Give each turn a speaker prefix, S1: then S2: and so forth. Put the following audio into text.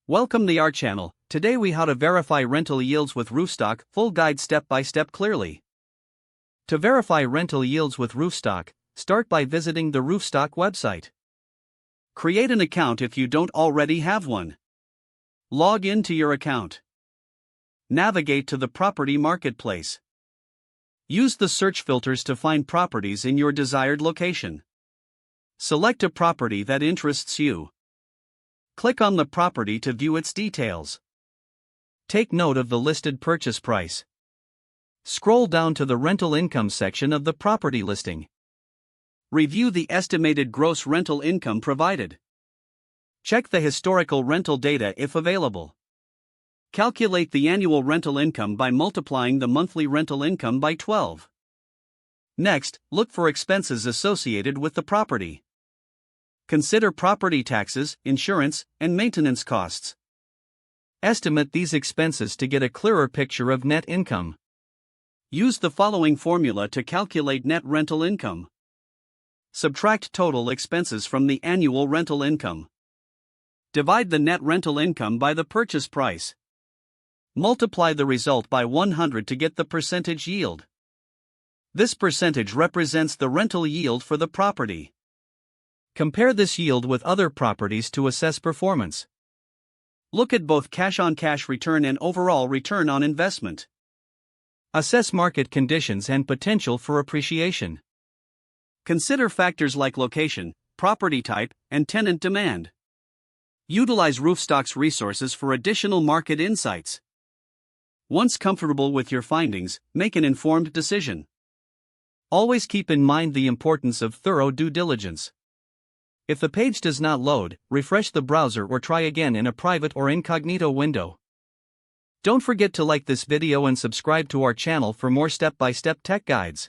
S1: Welcome to our channel. Today we how to verify rental yields with Roofstock, full guide step by step clearly. To verify rental yields with Roofstock, start by visiting the Roofstock website. Create an account if you don't already have one. Log in to your account. Navigate to the property marketplace. Use the search filters to find properties in your desired location. Select a property that interests you. Click on the property to view its details. Take note of the listed purchase price. Scroll down to the rental income section of the property listing. Review the estimated gross rental income provided. Check the historical rental data if available. Calculate the annual rental income by multiplying the monthly rental income by 12. Next, look for expenses associated with the property. Consider property taxes, insurance, and maintenance costs. Estimate these expenses to get a clearer picture of net income. Use the following formula to calculate net rental income. Subtract total expenses from the annual rental income. Divide the net rental income by the purchase price. Multiply the result by 100 to get the percentage yield. This percentage represents the rental yield for the property. Compare this yield with other properties to assess performance. Look at both cash-on-cash return and overall return on investment. Assess market conditions and potential for appreciation. Consider factors like location, property type, and tenant demand. Utilize Roofstock's resources for additional market insights. Once comfortable with your findings, make an informed decision. Always keep in mind the importance of thorough due diligence. If the page does not load, refresh the browser or try again in a private or incognito window. Don't forget to like this video and subscribe to our channel for more step-by-step tech guides.